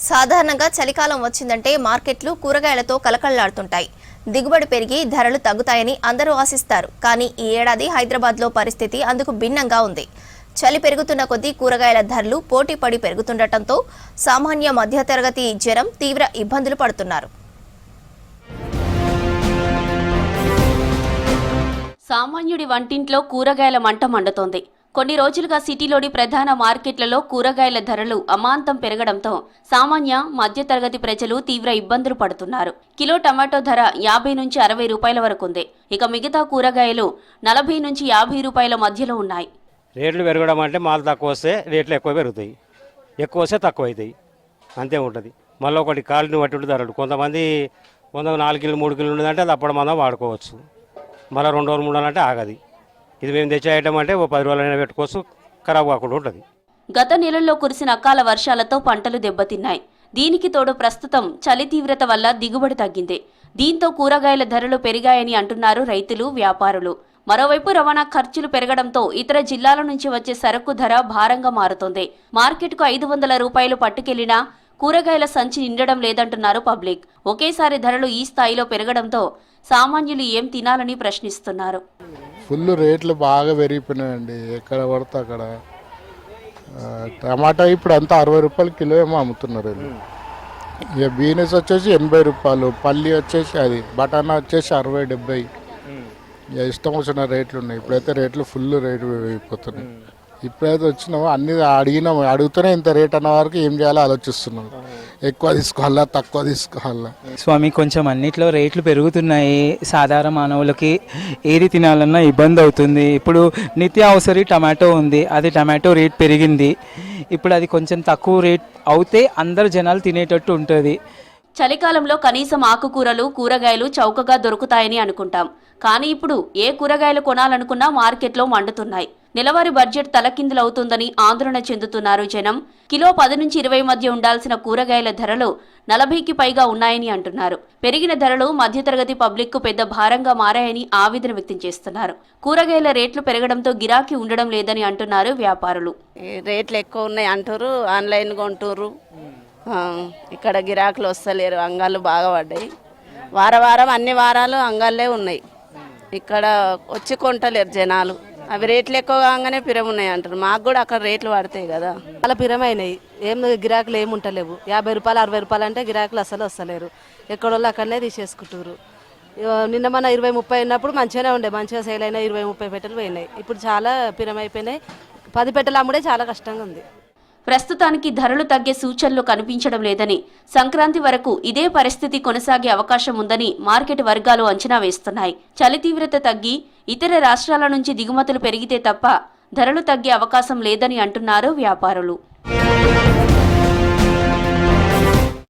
సాధారణంగా చలికాలం వచ్చిందంటే మార్కెట్లు కూరగాయలతో కలకళ్లాడుతుంటాయి. దిగుబడి పెరిగి ధరలు తగ్గుతాయని అందరూ ఆశిస్తారు. కానీ ఈ ఏడాది హైదరాబాద్లో పరిస్థితి అందుకు భిన్నంగా ఉంది. చలి పెరుగుతున్న కొద్దీ కూరగాయల ధరలు పోటీపడి పెరుగుతుండటంతో సామాన్య మధ్యతరగతి జనం తీవ్ర ఇబ్బందులు పడుతున్నారు. సామాన్యుడి వంటింట్లో కూరగాయల మంట మండుతోంది. కొన్ని రోజులుగా సిటీలోని ప్రధాన మార్కెట్లలో కూరగాయల ధరలు అమాంతం పెరగడంతో సామాన్య మధ్యతరగతి ప్రజలు తీవ్ర ఇబ్బందులు పడుతున్నారు. కిలో టమాటో ధర 50 నుంచి 60 రూపాయల వరకు ఉంది. ఇక మిగతా కూరగాయలు 40 నుంచి 50 రూపాయల మధ్యలో ఉన్నాయి. రేట్లు పెరగడం అంటే మాల్ తక్కువ వస్తే రేట్లు ఎక్కువ పెరుగుతాయి, ఎక్కువ వస్తే తక్కువ అవుతాయి, అంతే ఉంటుంది. మళ్ళీ ఒకటి క్వాలిటీని బట్టి ఉంటుంది ధరలు. కొంతమంది 4 కిలో 3 కిలో ఉండదంటే అది అప్పుడు మనం వాడుకోవచ్చు. మళ్ళీ 2 రోజులు 3 రోజులు అంటే ఆగది. ఇది మేము తెచ్చే ఐటమ్ అంటే 10 రోజులైనా పెట్టుకోవచ్చు, ఖరాబ్ కాకుండా ఉంటుంది. గత నెలల్లో కురిసిన అకాల వర్షాలతో పంటలు దెబ్బతిన్నాయి. దీనికి తోడు ప్రస్తుతం చలి తీవ్రత వల్ల దిగుబడి తగ్గింది. దీంతో కూరగాయల ధరలు పెరిగాయని అంటున్నారు రైతులు, వ్యాపారులు. మరోవైపు రవాణా ఖర్చులు పెరగడంతో ఇతర జిల్లాల నుంచి వచ్చే సరుకు ధర భారంగా మారుతోంది. మార్కెట్కు 500 రూపాయలు పట్టుకెళ్లినా కూరగాయల సంచి నిండడం లేదంటున్నారు పబ్లిక్. ఒకేసారి ధరలు ఈ స్థాయిలో పెరగడంతో సామాన్యులు ఏం తినాలని ప్రశ్నిస్తున్నారు. ఫుల్ రేట్లు బాగా పెరిగిపోయినాయండి. ఎక్కడ పడితే అక్కడ. టమాటా ఇప్పుడు అంతా 60 రూపాయలు కిలో ఏమో అమ్ముతున్నారు. ఇక బీనెస్ వచ్చేసి 80 రూపాయలు, పల్లి వచ్చేసి అది బటానా వచ్చేసి 60-70. ఇక ఇష్టం వచ్చిన రేట్లు ఉన్నాయి. ఇప్పుడైతే రేట్లు ఫుల్ రేటు అయిపోతున్నాయి. ఇప్పుడైతే వచ్చినాము అన్ని అడుగుతూనే ఇంత రేట్ అన్న వరకు ఏం చేయాలో ఆలోచిస్తున్నాం. ఎక్కువ తీసుకోవాలా తక్కువ తీసుకోవాలా. స్వామి కొంచెం అన్నిట్లో రేట్లు పెరుగుతున్నాయి. సాధారణ మానవులకి ఏది తినాలన్నా ఇబ్బంది అవుతుంది. ఇప్పుడు నిత్యావసరి టమాటో ఉంది, అది టమాటో రేట్ పెరిగింది. ఇప్పుడు అది కొంచెం తక్కువ రేట్ అవుతే అందరు జనాలు తినేటట్టు ఉంటుంది. చలికాలంలో కనీసం ఆకుకూరలు, కూరగాయలు చౌకగా దొరుకుతాయని అనుకుంటాం. కానీ ఇప్పుడు ఏ కూరగాయలు కొనాలనుకున్నా మార్కెట్లో మండుతున్నాయి. నెలవారీ బడ్జెట్ తలకిందులవుతుందని ఆందోళన చెందుతున్నారు జనం. కిలో 10 నుంచి 20 మధ్య ఉండాల్సిన కూరగాయల ధరలు 40కి పైగా ఉన్నాయని అంటున్నారు. పెరిగిన ధరలు మధ్యతరగతి పబ్లిక్ కు పెద్ద భారంగా మారాయని ఆవేదన వ్యక్తం చేస్తున్నారు. కూరగాయల రేట్లు పెరగడంతో గిరాకీ ఉండడం లేదని అంటున్నారు వ్యాపారులు. రేట్లు ఎక్కువ ఉన్నాయి అంటారు, ఆన్లైన్ కొంటారు. ఇక్కడ గిరాకులు వస్తలేరు, అంగాళ్ళు బాగా పడ్డాయి. వారం అన్ని వారాలు అంగాళ్ళే ఉన్నాయి. ఇక్కడ వచ్చి కొంటలేరు జనాలు. అవి రేట్లు ఎక్కువ కాగానే పిరమున్నాయి అంటారు. మాకు కూడా అక్కడ రేట్లు పడతాయి కదా. అలా పిరమైనాయి. ఏం గిరాకులు ఏమి ఉంటలేవు. 50 రూపాయలు 60 రూపాయలు అంటే గిరాకులు అసలు వస్తలేరు. ఎక్కడోళ్ళు అక్కడనే తీసేసుకుంటారు. నిన్న మన 20-30 ఉన్నప్పుడు మంచిగానే ఉండే, మంచిగా సేల్ అయినా 20-30 పెట్టెలు పోయినాయి. ఇప్పుడు చాలా పిరమైపోయినాయి. 10 పెట్టెలు అమ్ముడే చాలా కష్టంగా ఉంది. ప్రస్తుతానికి ధరలు తగ్గే సూచనలు కనిపించడం లేదని, సంక్రాంతి వరకు ఇదే పరిస్థితి కొనసాగే అవకాశం ఉందని మార్కెట్ వర్గాలు అంచనా వేస్తున్నాయి. చలి తీవ్రత తగ్గి ఇతర రాష్ట్రాల నుంచి దిగుమతులు పెరిగితే తప్ప ధరలు తగ్గే అవకాశం లేదని అంటున్నారు వ్యాపారులు.